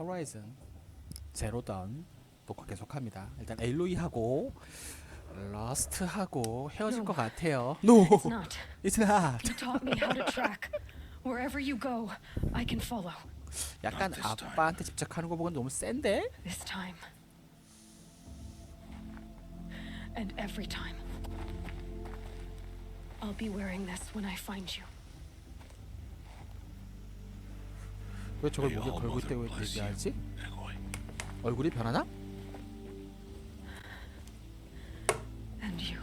호라이즌 제로던 녹화 계속합니다. 일단 에일로이하고 러스트하고 헤어질 것 같아요. No, It's not. it's not. You taught me how to track. Wherever you go, I can follow. 약간 아빠한테 집착하는 거 보고 너무 센데? This time. And every time. I'll be wearing this when I find you. 왜 저걸 목에 걸고 있다고 얘기하지? 얼굴이 변하나? And you.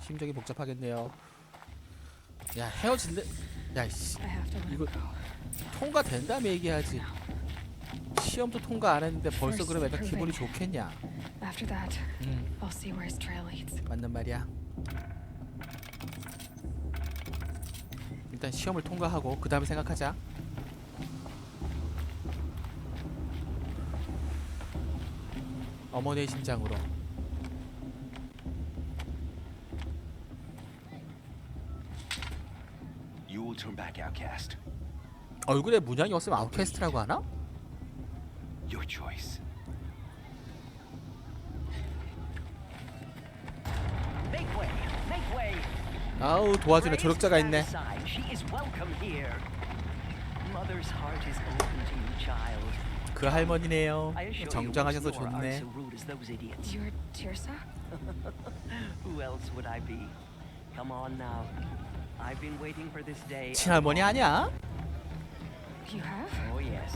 심정이 복잡하겠네요. 야 헤어질래? 야이씨 I have to let 이거 him go. 통과된 다음에 얘기하지. 시험도 통과 안 했는데 벌써 그러면 애가 기분이 좋겠냐? After that, I'll see where his trail leads. 맞는 말이야. 일단 시험을 통과하고 그 다음에 생각하자. 어머니의 심장으로. You will turn back, outcast. 얼굴에 문양이 없으면 아웃캐스트라고 하나? Your choice. Make way! Make way! 아우 도와주는 조력자가 있네. She is welcome here. Mother's heart is open to you, child. 그 할머니네요. I assure you, 정정하셔서 you aren't 좋네. so rude as those idiots. You're Tirsa? Who else would I be? Come on now. I've been waiting for this day. 친할머니 아니야? You have? Oh yes.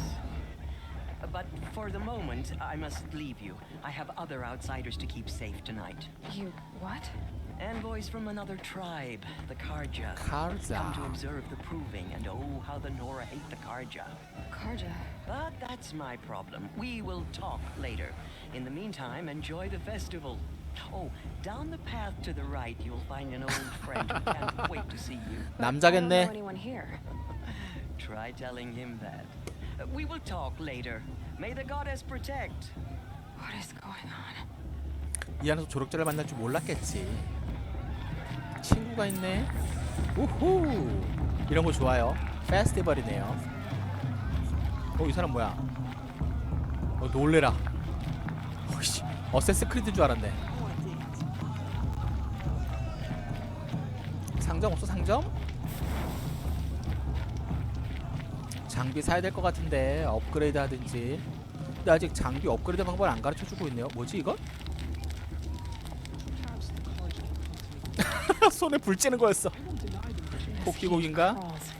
But for the moment, I must leave you. I have other outsiders to keep safe tonight. You what? Envoys from another tribe, the Karja. Karja. Come to observe the proving, and oh, how the Nora hate the Karja. Karja. But that's my problem. We will talk later. In the meantime, enjoy the festival. Oh, down the path to the right, you'll find an old friend who can't wait to see you. But I don't know 남자겠네. anyone here. Try telling him that. We will talk later. May the goddess protect. What is going on? 이 안에서 조력자를 만날 줄 몰랐겠지. 친구가 있네. 우후. 이런 거 좋아요. 페스티벌이네요. 이 사람 뭐야? 놀래라. 어이씨, 어세스 크리드인 줄 알았네. 상점 없어 상점? 장비 사야 될 것 같은데 업그레이드 하든지. 근데 아직 장비 업그레이드 방법을 안 가르쳐주고 있네요. 뭐지 이건? 손에 불 찌는 거였어. 토끼고기인가? Crawls.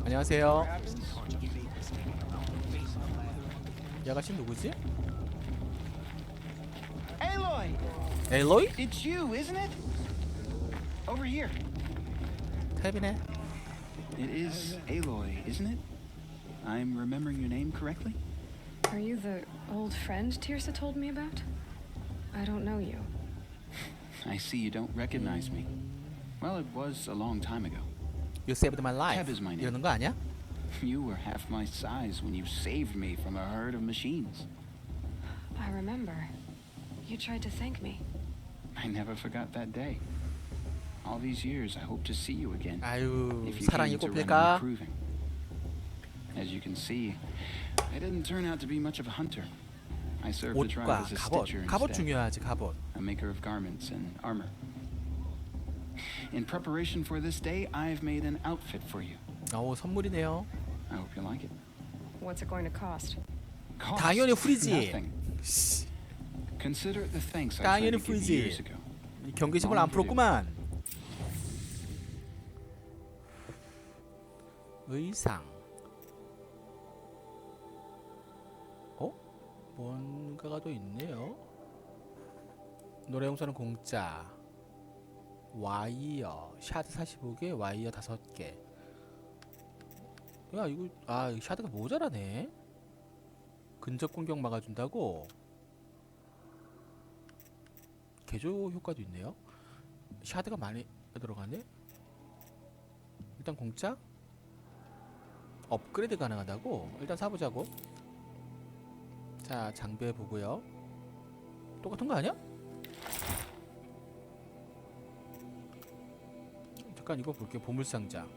안녕하세요. 이 아가씨 누구지? Aloy! 에일로이? It's you, isn't it? Over here. 탭이네. It is Aloy, isn't it? I'm remembering your name correctly? Are you the old friend Tirsa told me about? I don't know you. I see you don't recognize me. Well, it was a long time ago. You saved my life. Tab is my name. 이러는 거 아니야? You were half my size when you saved me from a herd of machines. I remember. You tried to thank me. I never forgot that day. All these years, I hope to see you again. 아유, If you 사랑이 came to run 꼽힐까? me proving. As you can see, I didn't turn out to be much of a hunter. I served the tribe 옷과 as a 갑옷. stitcher 갑옷 instead, 중요하지, 갑옷. a maker of garments and armor. In preparation for this day, I've made an outfit for you. 선물이네요. I hope you like it. What's it going to cost? Cost? 당연히 프리지. Nothing. Consider the thanks I tried 당연히 to give you years 프리지. ago. 경계심을 안 풀었구만. 의상. 뭔가가 더 있네요. 노래 용서는 공짜. 와이어 샤드 45개, 와이어 5개. 야 이거 샤드가 모자라네. 근접 공격 막아준다고. 개조 효과도 있네요. 샤드가 많이 들어가네. 일단 공짜. 업그레이드 가능하다고. 일단 사보자고. 자, 장비해 보고요. 똑같은 거 아니야? 잠깐 이거 볼게요. 보물상자,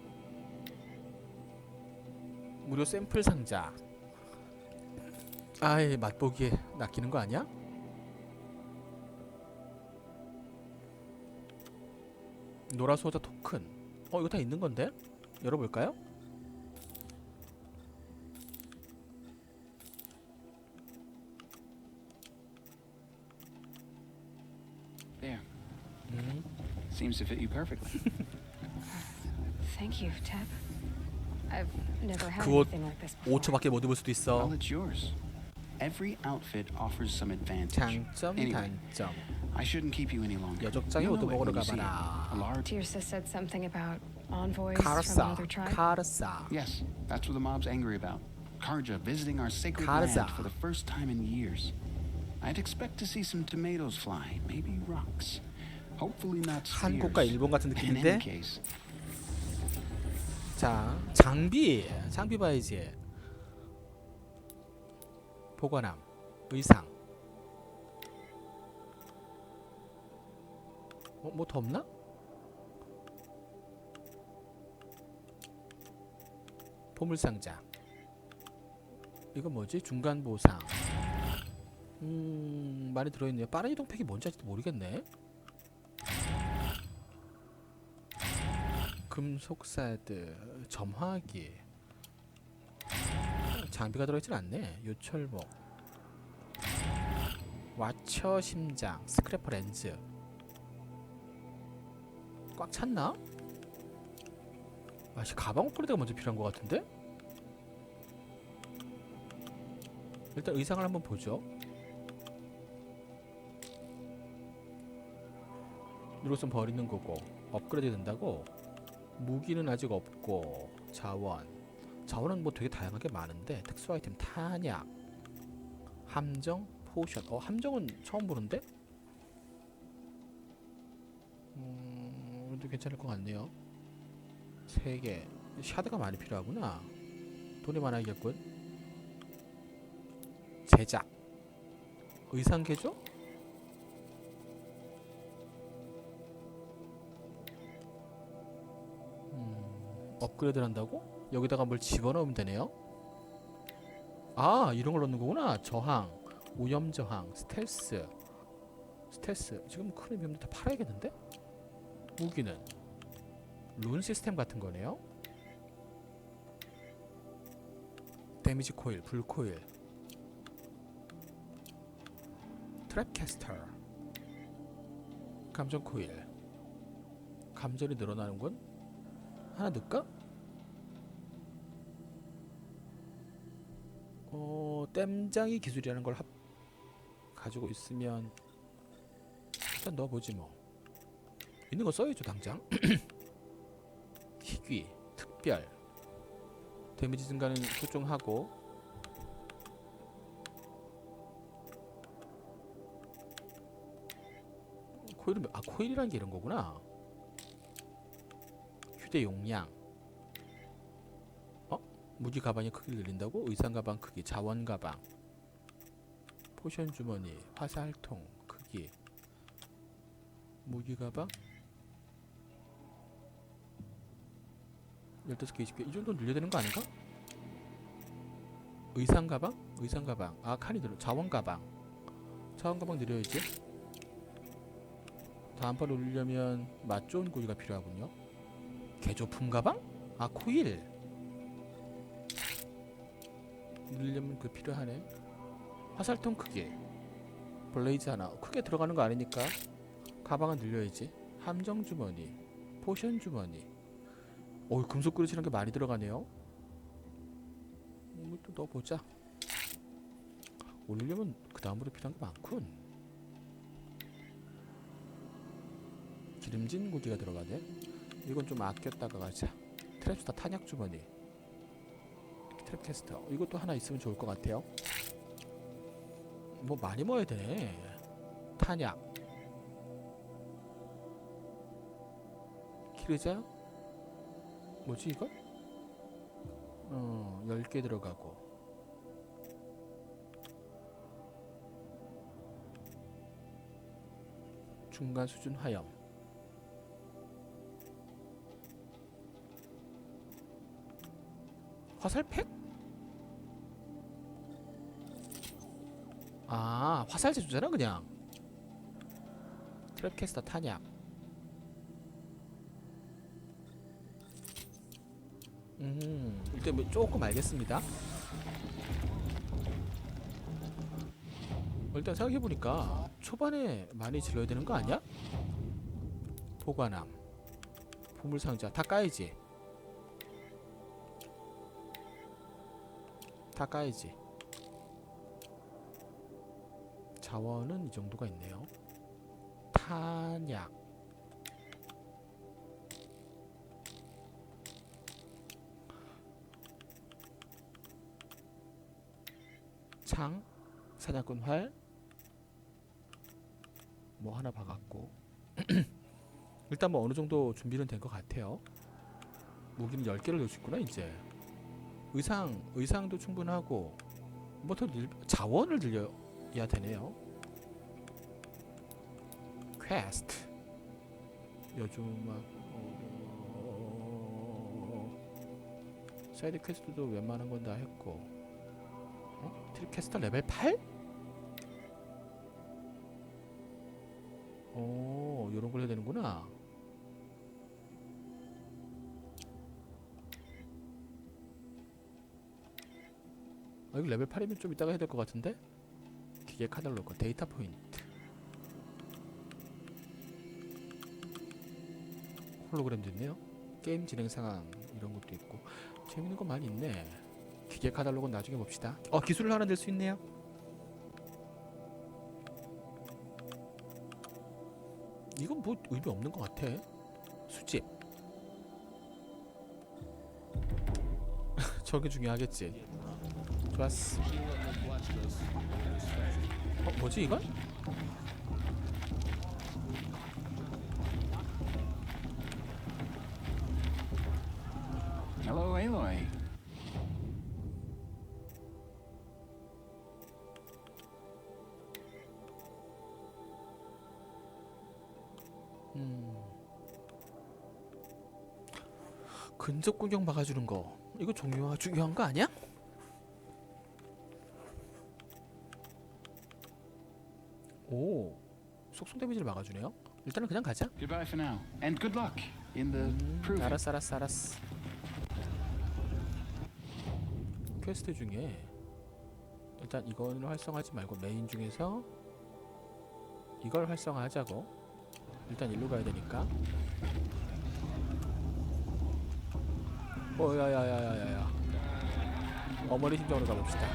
무료 샘플 상자. 아이, 맛보기에 낚이는 거 아니야? 노라소자 토큰. 이거 다 있는 건데? 열어볼까요? There. Seems to fit you perfectly. Thank you, Tab. I've never had 그 옷 anything like this before. 5초밖에 못 입을 수도 있어. Well, it's yours. Every outfit offers some advantage. 장점, Anyway, 단점. I shouldn't keep you any longer. 여적장에 You'll 옷도 know it 먹으러 when you see it. 가봐라. A large. Tirsa said something about envoys from 카르사, another tribe. 카르사. Yes, that's what the mob's angry about. Karja visiting our sacred Karza. land for the first time in years. I'd expect to see some tomatoes fly, maybe rocks. Hopefully not spears. 한국과 일본 같은 In any 느낌인데. case, 자, 장비 봐야지. 보관함, 의상. 뭐 더 없나? 보물상자. 이건 뭐지? 중간 보상. 많이 들어있네요. 빠른 이동팩이 뭔지 아직도 모르겠네. 금속사드, 점화기. 장비가 들어있진 않네. 요철목, 와처 심장, 스크래퍼 렌즈. 꽉 찼나? 아씨, 가방 업그레이드가 먼저 필요한 것 같은데? 일단 의상을 한번 보죠. 이것은 버리는 거고, 업그레이드 된다고. 무기는 아직 없고, 자원은 뭐 되게 다양하게 많은데, 특수 아이템 탄약, 함정, 포션. 함정은 처음 보는데? 이것도 괜찮을 것 같네요. 3개. 샤드가 많이 필요하구나. 돈이 많아야겠군. 제작, 의상 개조? 업그레이드를 한다고? 여기다가 뭘 집어넣으면 되네요. 아, 이런 걸 넣는 거구나. 저항, 오염 저항, 스텔스. 지금 큰 의미 없는데 다 팔아야겠는데? 무기는 룬 시스템 같은 거네요. 데미지 코일, 불 코일, 트랩 캐스터, 감전 코일. 감전이 늘어나는군. 하나 넣을까? 땜장이 기술이라는 걸 가지고 있으면 일단 넣어보지 뭐. 있는 거 써야죠 당장. 희귀, 특별, 데미지 증가는 소중하고. 코일이라는 게 이런 거구나. 휴대 용량. 무기 가방의 크기를 늘린다고? 의상 가방 크기, 자원 가방, 포션 주머니, 화살통 크기, 무기 가방 15개, 20개. 이 정도 늘려야 되는 거 아닌가? 의상 가방? 칸이 늘어. 자원 가방 늘려야지. 다음번 올리려면 맛 좋은 고기가 필요하군요. 개조품 가방? 코일 늘리려면 그 필요하네. 화살통 크기, 블레이즈 하나. 크게 들어가는 거 아니니까 가방은 늘려야지. 함정 주머니, 포션 주머니. 금속 그릇이란 게 많이 들어가네요. 또 넣어보자. 올리려면 그 다음으로 필요한 게 많군. 기름진 고기가 들어가네. 이건 좀 아꼈다가 가자. 트랩스타 탄약 주머니, 트랩 캐스터. 이것도 하나 있으면 좋을 것 같아요. 뭐 많이 모아야 되네. 탄약, 키르자. 뭐지 이거? 10개 들어가고. 중간 수준 화염. 화살팩? 아, 화살 제조잖아 그냥. 트랩캐스터 탄약. 일단 뭐 조금 알겠습니다. 일단 생각해보니까 초반에 많이 질러야 되는 거 아니야? 보관함, 보물상자 다 까야지. 다 까야지. 자원은 이 정도가 있네요. 탄약. 창, 사냥꾼 활. 뭐 하나 박았고. 일단 뭐 어느 정도 준비는 된 것 같아요. 무기는 10개를 넣을 수 있구나 이제. 의상도 충분하고 뭐 더 자원을 들려야 되네요. 퀘스트. 요즘 사이드 퀘스트도 웬만한 건 다 했고. 트립캐스터 레벨 8? 오, 요런 걸 해야 되는구나. 이거 레벨 8이면 좀 이따가 해야 될 것 같은데? 기계 카탈로그, 데이터 포인트, 홀로그램도 있네요. 게임 진행 상황 이런 것도 있고 재밌는 거 많이 있네. 기계 카탈로그는 나중에 봅시다. 기술을 하나 낼 수 있네요. 이건 뭐 의미 없는 것 같아. 수집. 저게 중요하겠지. 좋았어. 뭐지 이건? Hello, Aloy. 근접 공격 막아주는 거. 이거 중요한 거 아니야? 오, 속성 데미지를 막아주네요. 일단은 그냥 가자. Goodbye for now, and good luck in the proving. 알았어. 퀘스트 중에 일단 이거는 활성화하지 말고 메인 중에서 이걸 활성화하자고. 일단 일로 가야 되니까. 야야야야야야. 어머니 심정으로 가봅시다.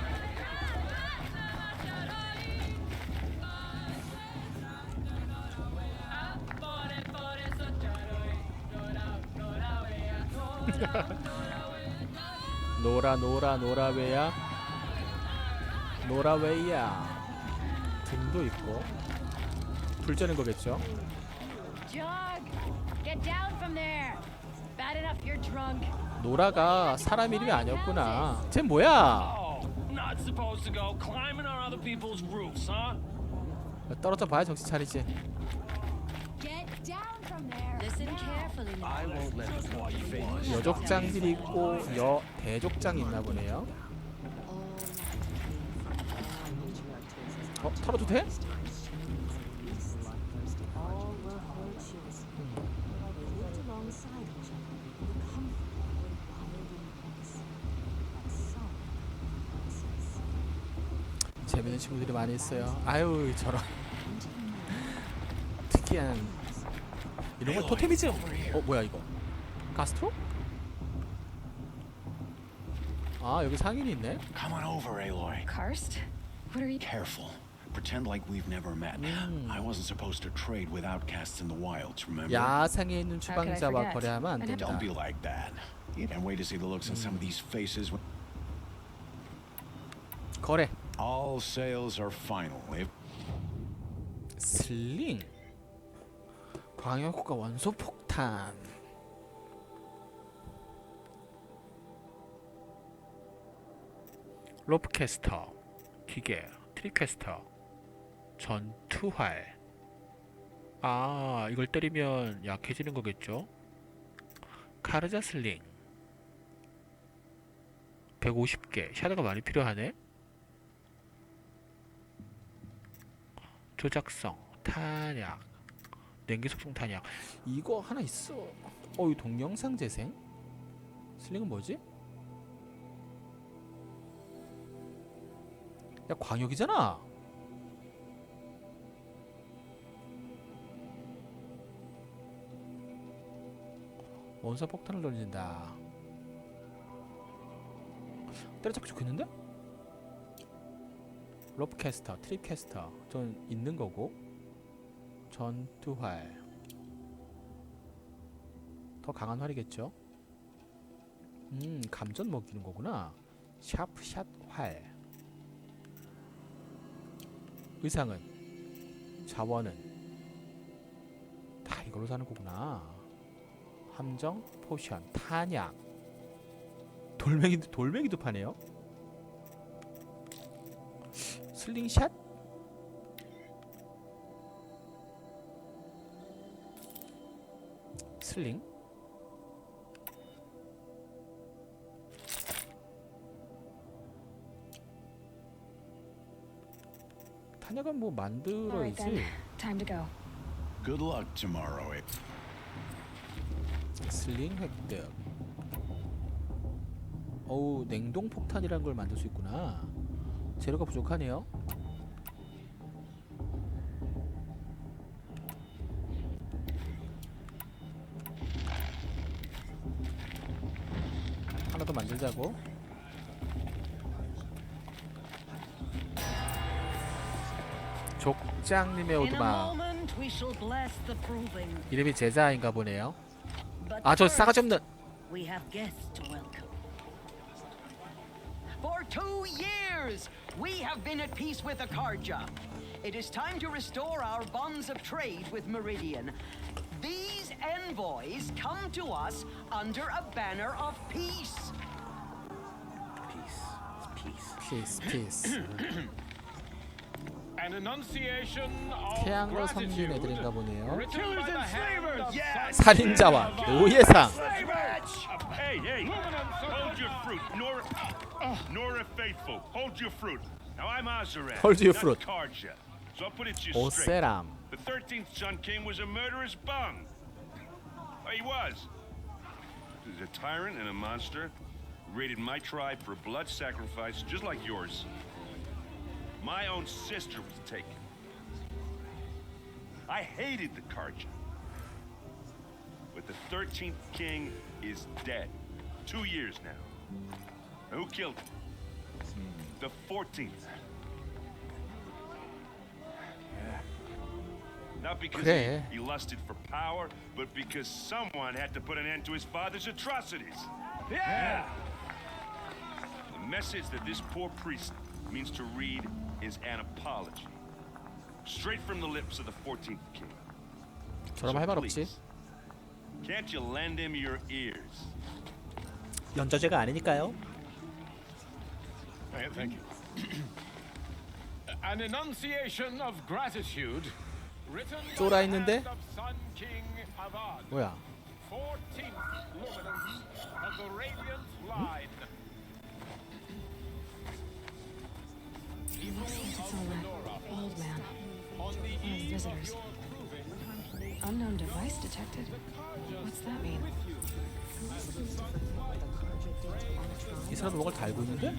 노라웨야. 등도 있고. 불 쬐는 거겠죠? Jug, get down from there. Bad enough you're drunk. 노라가 사람 이름이 아니었구나. 쟤 뭐야? Oh, not supposed to go climbing on other people's roofs, huh? 떨어져 봐야 정신 차리지. Get down from there. Listen carefully now. I won't let the boy finish. 여족장들이 있고 대족장이 있나 보네요. 털어도 돼? 재밌는 친구들이 많이 있어요. 아유 저런 특이한 이런 건 토테미즘. 뭐야 이거? 가스트로? 여기 상인이 있네. Come on over, Aloy. Karst? What are you... Careful. Pretend like we've never met. I wasn't supposed to trade with outcasts in the wilds, remember? 야상에 있는 추방자와 forget? 거래하면 안 된다. Don't be like that. You can't wait to see the looks on some of these faces. 거래. All sales are final. If 슬링. 광역 효과 원소 폭탄. 로프캐스터. 기계. 트리캐스터. 전투활. 이걸 때리면 약해지는 거겠죠? 카르자 슬링. 150개. 샤드가 많이 필요하네. 조작성, 탄약, 냉기 속성 탄약. 이거 하나 있어. 이 동영상 재생? 슬링은 뭐지? 야, 광역이잖아. 원사 폭탄을 던진다. 때려잡기 좋겠는데? 러프캐스터, 트립캐스터. 전 있는 거고. 전투활. 더 강한 활이겠죠? 감전 먹이는 거구나. 샤프샷 활. 의상은, 자원은 다 이걸로 사는 거구나. 함정, 포션, 탄약. 돌멩이도 파네요. 슬링샷? 슬링? 탄약은 뭐 Alright then, 만들어야지. time to go. Good luck tomorrow. 슬링 획득. 어우, 냉동 폭탄이라는 걸 만들 수 있구나. 재료가 부족하네요. 하나 더 만들자고. 족장님의 In a 오두막. moment, we shall bless the proving. 이름이 제자인가 보네요. But 아, 저 first, 싸가지 없는. we have guests to welcome. For 2 years, we have been at peace with Akarja. It is time to restore our bonds of trade with Meridian. These envoys come to us under a banner of peace. 피스. An enunciation of 태양로 섬긴 gratitude 애들인가 보네요. written by the hand of 살인자와 노예상. Hey, hold your fruit. Nora Faithful, hold your fruit. Now I'm Azaran, Hold your not fruit. Karja. So I'll put it to you straight. 오세람. The 13th Sun King was a murderous bum. Oh, he was. He was a tyrant and a monster. Raided my tribe for a blood sacrifice, just like yours. My own sister was taken. I hated the Karja. But the 13th king is dead. 2 years now. Now, who killed him? The 14th. Not because 그래. he lusted for power, but because someone had to put an end to his father's atrocities. Yeah! The message that this poor priest means to read is an apology. Straight from the lips of the 14th king. 저러면 할 말 없지. please, can't you lend him your ears? 연저제가 아니니까요. Thank you. An enunciation of gratitude written by 쫄아 the 있는데? hand of Sun King Avad, 뭐야? 14th luminance of the radiant line. It looks like it's on that old man. One of the visitors. Unknown device detected. What's that mean? 이 사람 뭔가를 달고 있는데?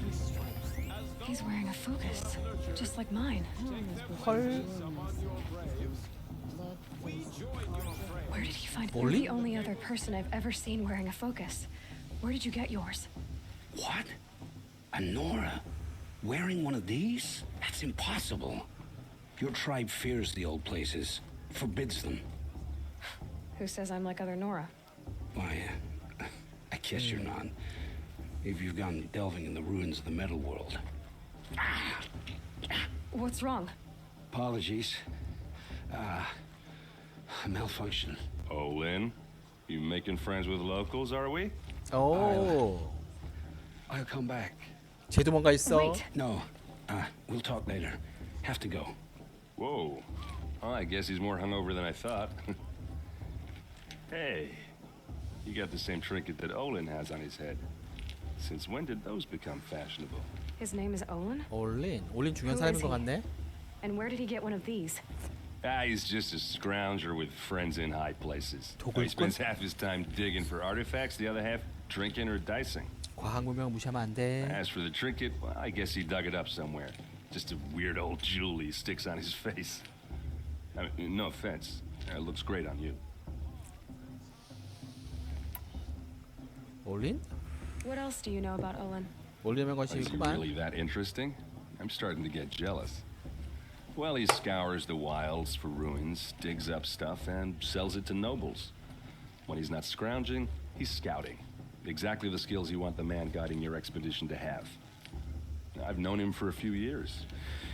He's wearing a focus, just like mine. 헐. Where did he find? Ollie? You're the only other person I've ever seen wearing a focus. Where did you get yours? What? A Nora? Wearing one of these? That's impossible. Your tribe fears the old places, forbids them. Who says I'm like other Nora? Why, I guess you're not. If you've gone delving in the ruins of the metal world. What's wrong? Apologies. A malfunction. Oh, Lynn, you making friends with locals, are we? 오. I'll come back. 쟤도 뭔가 있어. Wait. No, we'll talk later. Have to go. Whoa. Well, I guess he's more hungover than I thought. Hey, you got the same trinket that Olin has on his head. Since when did those become fashionable? His name is Olin? 올린 중요한 Who 사람인 is 것 he? 같네. And where did he get one of these? He's just a scrounger with friends in high places. He 도굴꾼? spends half his time digging for artifacts, the other half drinking or dicing. 과학 문명 무시하면 안 돼. As for the trinket, well, I guess he dug it up somewhere. Just a weird old jewel he sticks on his face. I mean, no offense. It looks great on you. 올린? What else do you know about Olin? 올림의 Is he 관심이구만. really that interesting? I'm starting to get jealous. Well, he scours the wilds for ruins, digs up stuff, and sells it to nobles. When he's not scrounging, he's scouting. Exactly the skills you want the man guiding your expedition to have. I've known him for a few years.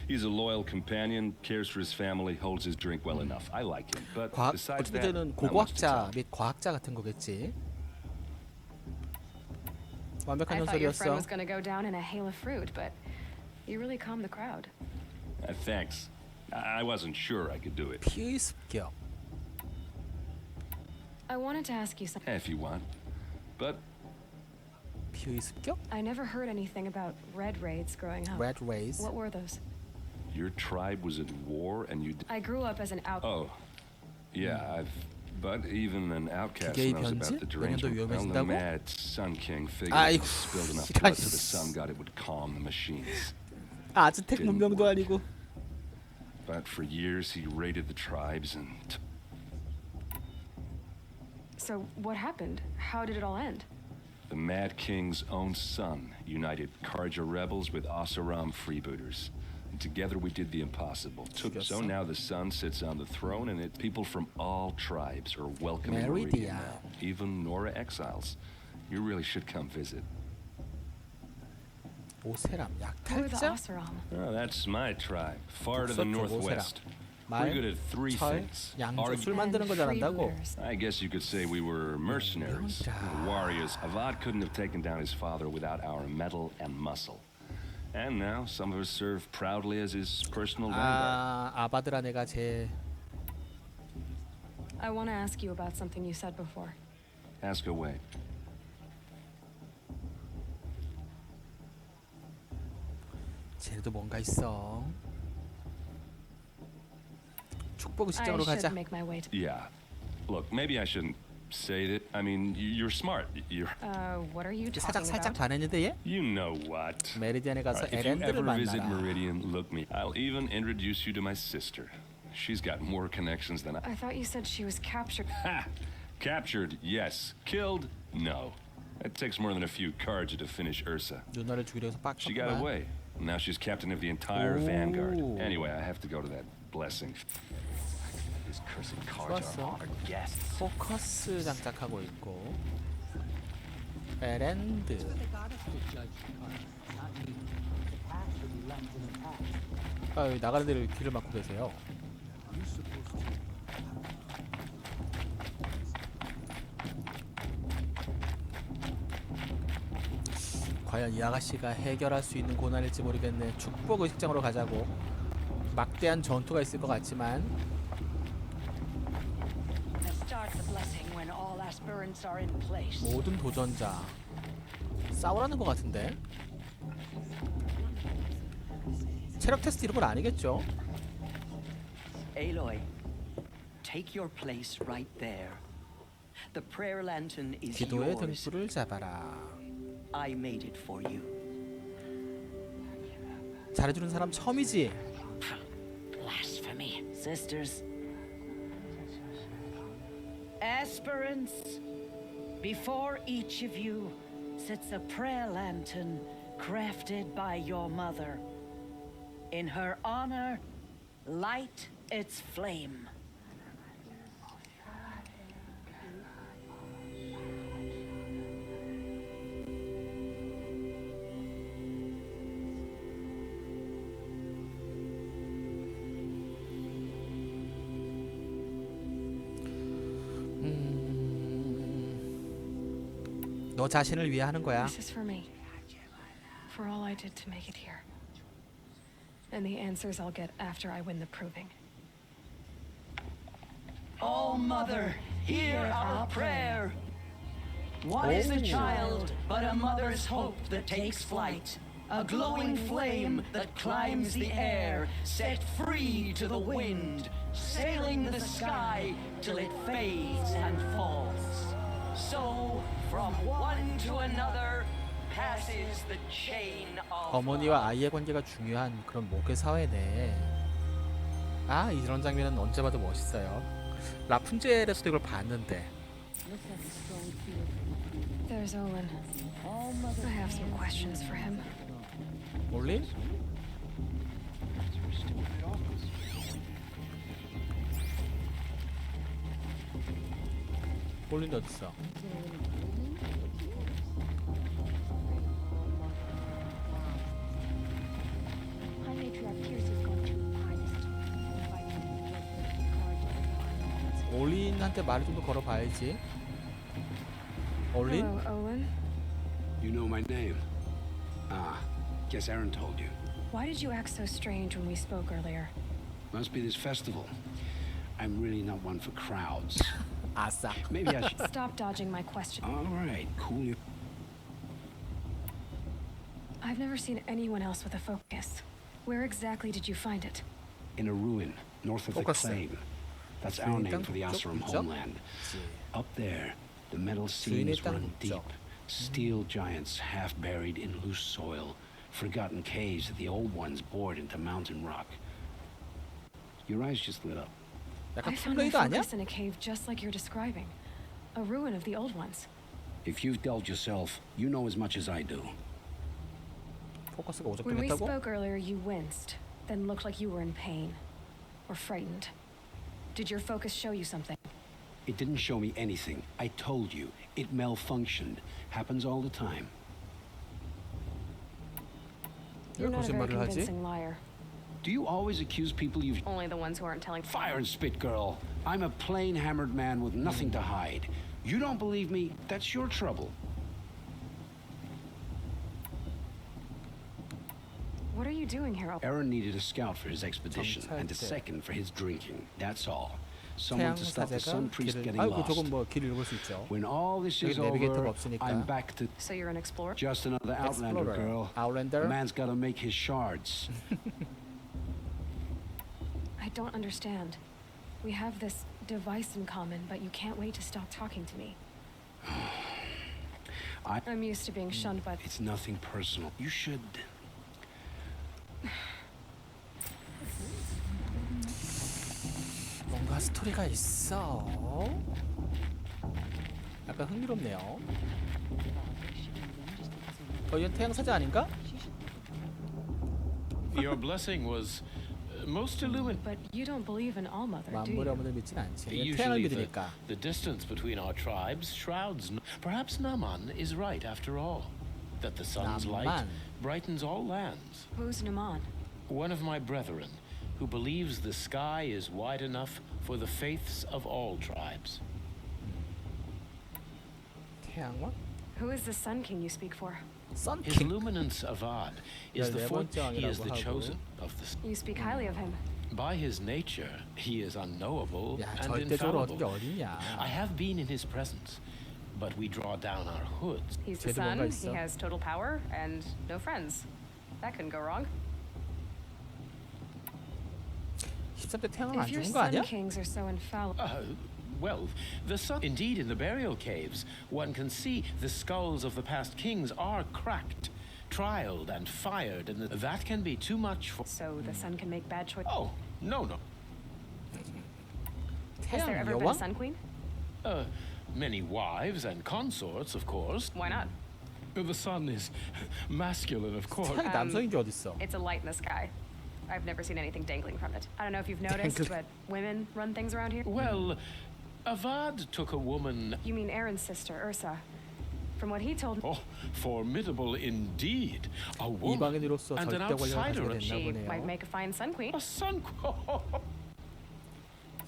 He's a loyal companion, cares for his family, holds his drink well enough. I like him, but 과학 besides that, 어쨌든 not much to 고고학자 tell. 및 과학자 같은 거겠지. I 완벽한 thought your friend 연설이었어. was going to go down in a hail of fruit, but you really calmed the crowd. Thanks. I wasn't sure I could do it. 피의 습격. I wanted to ask you something. If you want. But 피의 습격? I never heard anything about red raids growing up. Red Race. What were those? your tribe was at war and you... I grew up as an out. Oh, yeah, But even an outcast 기계의 knows about 변질? the 영향도 derangement. Well, the 위험해진다고? mad Sun King figured 아이고, if he spilled enough 이런 blood to the 씨. sun god, it would calm the machines. 아즈텍 문명도 아니고. But for years, he raided the tribes and... So what happened? How did it all end? The Mad King's own son united Karja rebels with Oseram freebooters. And together we did the impossible. So 죽였어? now the sun sits on the throne and people from all tribes are welcome in Meridian. Meridian now. Even Nora exiles. You really should come visit. 오세람 Who are the 약탈자? Oseram? Oh, that's my tribe. Far to the 북서쪽 northwest. 말, We're good at three 철, things. 양조, 술 And 만드는 거 잘한다고. freebooters. I guess you could say we were mercenaries, 명이다. warriors. Avad couldn't have taken down his father without our metal and muscle. And now some of us serve proudly as his personal vanguard. 아바드라 내가 제 I want to ask you about something you said before. Ask away. 쟤도 뭔가 있어. 축복의 I 직장으로 가자. should make my way to. Yeah. Look, maybe I shouldn't say that. I mean, you're smart. What are you 살짝 talking 살짝 about? 반했는데 얘? You know what. 메리디안에 가서 If you 에렌드를 ever visit 만나라. Meridian, look me. I'll even introduce you to my sister. She's got more connections than I. I thought you said she was captured. Ha! Captured, yes. Killed, no. It takes more than a few cards to finish Ursa. 누나를 죽이려 해서 She got 빡쳤구만. away. Now she's captain of the entire Ooh. vanguard. Anyway, I have to go to that blessing. These cursed cards 좋았어. are honored guests. 포커스 장착하고 있고. 에렌드. 여기 나가는 데를 길을 막고 계세요. 과연 이 아가씨가 해결할 수 있는 고난일지 모르겠네. 축복 의식장으로 가자고. 막대한 전투가 있을 것 같지만 Start the blessing when all aspirants are in place. 모든 도전자 싸우라는 것 같은데. 체력 테스트 이런 건 아니겠죠? Aloy, take your place right there. The prayer lantern is 기도의 yours. 등불을 잡아라. I made it for you. 잘해주는 사람 처음이지. Blasphemy. Sisters. Aspirants, before each of you sits a prayer lantern crafted by your mother. In her honor, light its flame. 너 자신을 위해 하는 거야. This is for me. For all I did to make it here. And the answers I'll get after I win the proving. Oh, Mother, hear our prayer. What is the child but a mother's hope that takes flight? A glowing flame that climbs the air, set free to the wind, sailing the sky till it fades and falls. So, from one to another passes the chain of 어머니와 아이의 관계가 중요한 그런 모계 사회네. 아, 이런 장면은 언제 봐도 멋있어요. 라푼젤에서도 이걸 봤는데. There's Owen. I have some questions for him. 올린? 올린 어딨어? 올린한테 말을 좀 더 걸어봐야지. 올린? Hello, Owen. You know my name? Ah, guess Aaron told you. Why did you act so strange when we spoke earlier? Must be this festival. I'm really not one for crowds. 아싸. Maybe I should... Stop dodging my question. All right, cool you. I've never seen anyone else with a focus. Where exactly did you find it? In a ruin, north of the Focus. claim. That's our name for the Asurum homeland. Up there, the metal seams run deep. Steel giants half buried in loose soil. Forgotten caves that the old ones bored into mountain rock. Your eyes just lit up. I 약간 found my 플레이드 아니야? focus in a cave just like you're describing. A ruin of the old ones. If you've delved yourself, you know as much as I do. 포커스가 When we 오적되겠다고? spoke earlier, you winced, then looked like you were in pain. Or frightened. Did your focus show you something? It didn't show me anything. I told you. It malfunctioned. Happens all the time. You're 왜 not a very 거짓말을 하지? convincing liar. Do you always accuse people you've... Only the ones who aren't telling. Fire and spit, girl. I'm a plain hammered man with nothing to hide. You don't believe me? That's your trouble. What are you doing here? Aaron needed a scout for his expedition and a second for his drinking. That's all. Someone to stop the sun 태양사제가 priest 길을 getting 아이고 lost. 조금 뭐 길 읽을 수 있죠. When all this is 여기 내비게이터가 over, 없으니까. I'm back to So you're an explorer? just another outlander, Explorer. girl. Outlander? A man's gotta make his shards. I don't understand. We have this device in common, but you can't wait to stop talking to me. I'm used to being shunned by... It's nothing personal. You should... 뭔가 스토리가 있어. 약간 흥미롭네요. 이건 태양사자 아닌가? Your blessing was most illuminating. But you don't believe in All-Mother, do 만물의 you? 어머니를 믿진 않지. 그냥 태양을 Usually 믿으니까. the distance between our tribes shrouds. Perhaps Naman is right after all. That the sun's light Naman. brightens all lands. Who's Naman? One of my brethren, who believes the sky is wide enough for the faiths of all tribes. 태양왕? Who is the Sun King you speak for? His 썬킹. luminance Avad is the 14번째 fourth. He is the 왕이라고 chosen 하고. of the. You speak highly of him. By his nature, he is unknowable 야, and 절대적으로 얻은 게 infallible. 어디냐. I have been in his presence, but we draw down our hoods. He's the 쟤도 뭔가 sun, 있어. he has total power, and no friends. That couldn't go wrong. 13대 태양왕 안 If your 죽은 거 아니야? Sun Kings are so infallible... Well, the sun. Indeed, in the burial caves, one can see the skulls of the past kings are cracked, trialed, and fired, and that can be too much for. So the Sun can make bad choices. Oh, no. Has there 태양 ever been a 여왕? Sun Queen? Many wives and consorts, of course. Why not? The sun is masculine, of course. 태양이 남성인 게 어딨어? It's a light in the sky. I've never seen anything dangling from it. I don't know if you've noticed, Dangling. but women run things around here. Well, Avad took a woman. You mean Aaron's sister, Ursa. From what he told me, Oh, formidable indeed. A woman 이방인으로서 and an 절대 권력을 outsider. 가지게 됐나 she 보네요. might make a fine Sun Queen. A sun.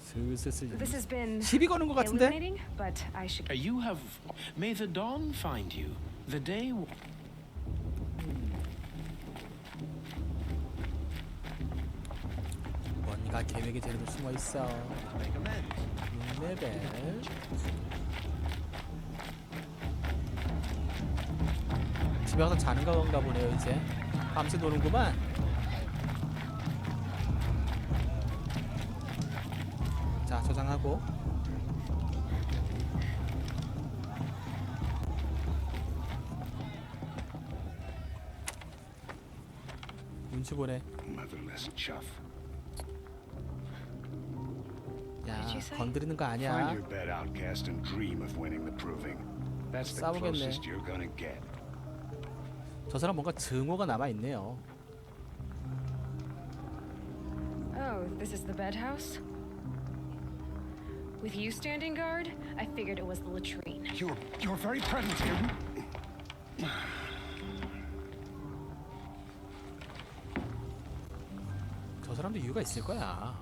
슬슬 This has been 시비 거는 것 같은데? illuminating, but I should... You have. May the dawn find you. The day. 뭔가 계획이 제대로 숨어 있어. 6레벨. 집에 가서 자는 건가 보네요. 이제 밤새 노는구만. 자, 저장하고. 눈치 보네. Motherless chuff. 야, Did you say? 건드리는 거 Find 아니야. your bed, outcast, and dream of winning the proving. That's the 싸우겠네. closest you're gonna get. 저 사람 뭔가 증오가 남아 있네요. Oh, this is the bed house? With you standing guard, I figured it was the latrine. You're very present here. 저 사람도 이유가 있을 거야.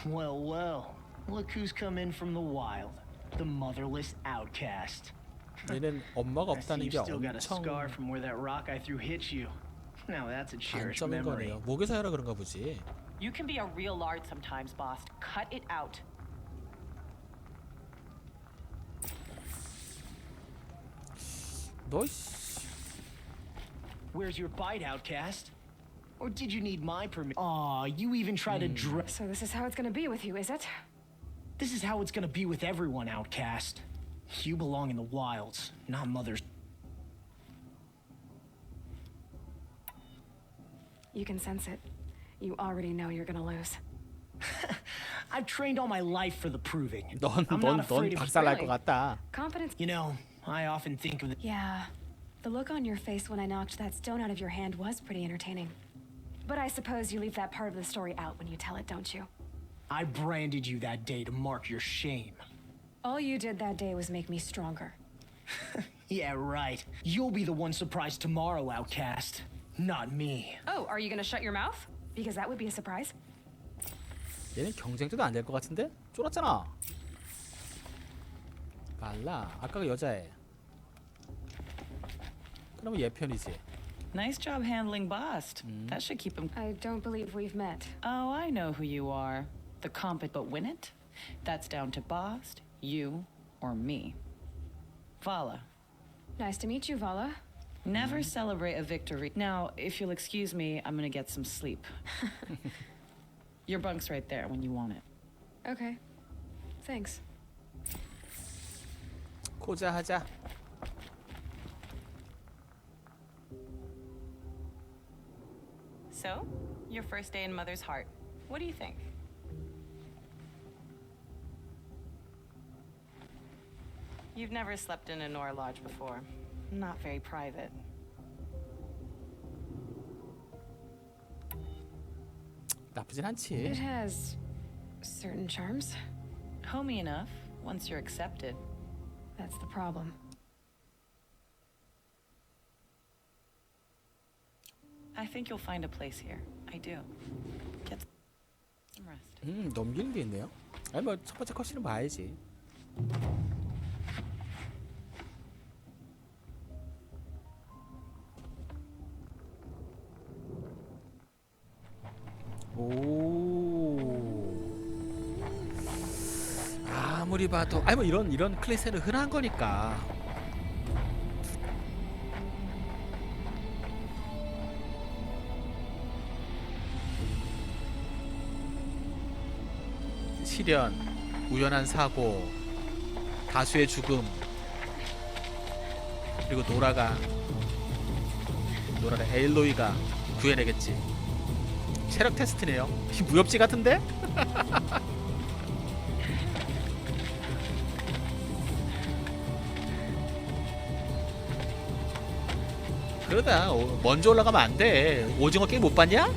Well, well. Look who's come in from the wild. The motherless outcast. 얘는 엄마가 I see 없다는 you've 게 still got a 엄청 scar from where that rock I threw hit you. Now that's a cherished 단점인 memory. 거네요. 모계사여라 그런가 보지. You can be a real lard sometimes, boss. Cut it out. 너 씨. Where's your bite, outcast? Or did you need my permission? Aw, you even try to dress. So this is how it's gonna be with you, is it? This is how it's gonna be with everyone, outcast. You belong in the wilds, not mother's. You can sense it. You already know you're gonna lose. I've trained all my life for the proving. 넌 I'm not afraid of 박살 날 것 really. 같다. Confidence. You know, I often think of the. Yeah. The look on your face when I knocked that stone out of your hand was pretty entertaining. But I suppose you leave that part of the story out when you tell it, don't you? I branded you that day to mark your shame. All you did that day was make me stronger. Yeah, right. You'll be the one surprised tomorrow, outcast. Not me. Oh, are you gonna shut your mouth? Because that would be a surprise. 얘는 경쟁자도 안 될 것 같은데? 쫄았잖아. 말라. 아까가 여자애. 그러면 얘 편이지. Nice job handling Bost. That should keep him. I don't believe we've met. Oh, I know who you are. The but win it? That's down to Bost, you, or me. Vala. Nice to meet you, Vala. Never celebrate a victory. Now, if you'll excuse me, I'm gonna get some sleep. Your bunk's right there when you want it. Okay. Thanks. 고자 하자. So, your first day in Mother's Heart. What do you think? You've never slept in a Nora lodge before. Not very private. 나쁘진 It 않지. has certain charms. Homey enough once you're accepted. That's the problem. I think you'll find a place here. I do. Get some rest. 넘기는 게 있네요. 아니 뭐 첫 번째 컷신은 봐야지. 오. 아무리 봐도 아니 뭐 이런 클래스는 흔한 거니까. 시련, 우연한 사고, 다수의 죽음, 그리고 노라가 에일로이가 구해내겠지. 체력 테스트네요. 이 무협지 같은데? 그러다 먼저 올라가면 안 돼. 오징어 게임 못 봤냐?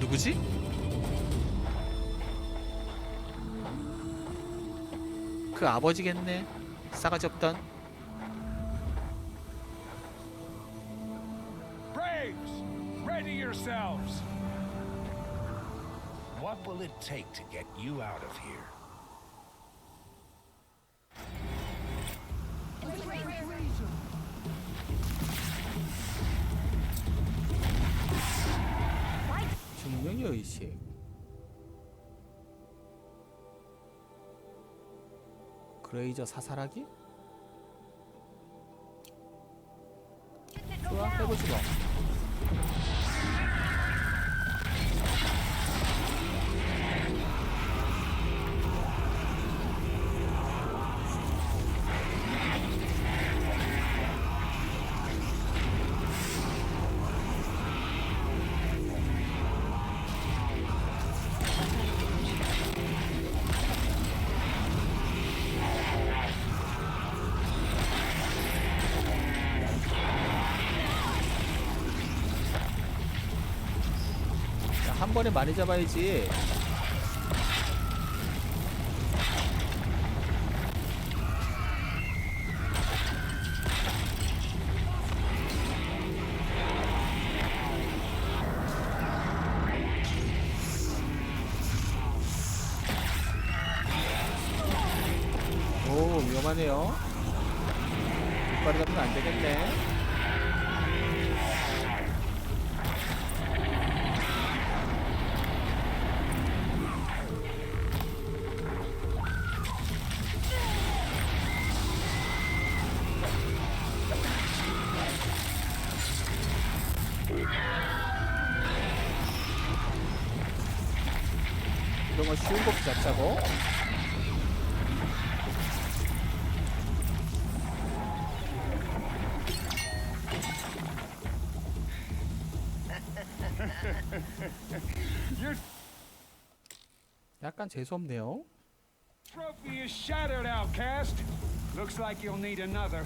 누구지? 그 아버지겠네. 싸가지 없던. Braves, ready yourselves. What will it take to get you out of here? 증명의 의식. 그레이저 사살하기? 좋아, 해보지 뭐. 한 번에 많이 잡아야지. 오, 위험하네요. 뒷발이 잡으면 안 되겠네. 이런 거 쉬운 거 잡자고. 약간 재수없네요. Trophy is shattered, outcast. Looks like you'll need another.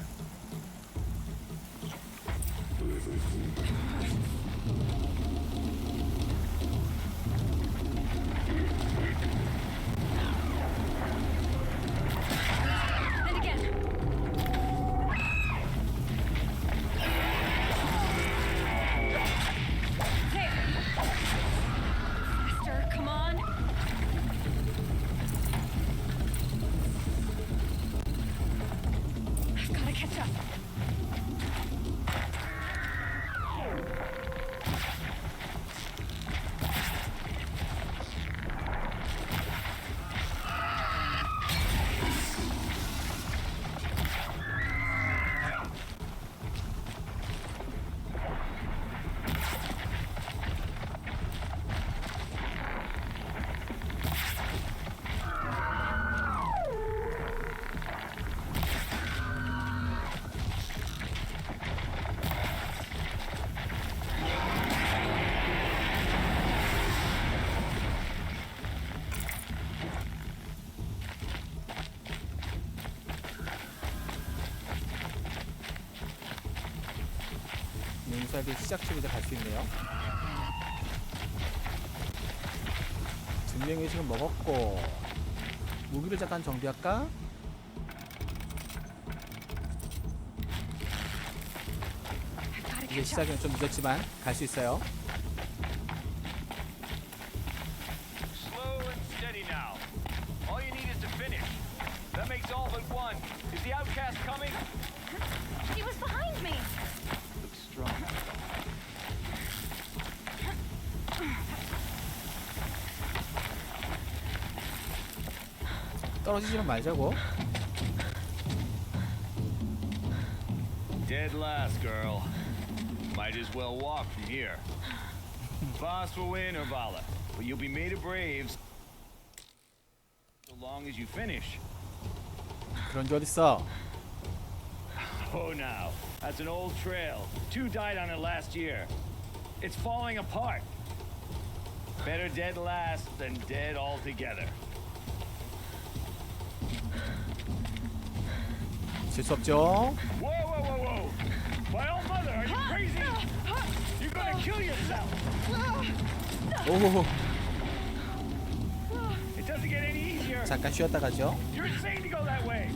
And again. There. Faster, come on. I've got to catch up. 용사들 시작점 이제 갈 수 있네요. 증명의 지금 먹었고 무기를 잠깐 정비할까? 이제 시작은 좀 늦었지만 갈 수 있어요. Slow and steady now. All you need is to finish. That makes all but one. Is the outcast coming? He was behind me. Looks strong. 떨어지지는 말자고. Dead last, girl. Might as well walk from here. Boss will win, Orvala, but you'll be made of braves so long as you finish. 그런 게 어딨어? Oh, now, that's an old trail. 2 died on it last year. It's falling apart. Better dead last than dead altogether. 실수 없죠? Whoa, whoa, whoa, whoa! My old mother, are you crazy? You're gonna kill yourself! 오, It doesn't get any easier. 잠깐 쉬었다 가죠. You're insane to go that way.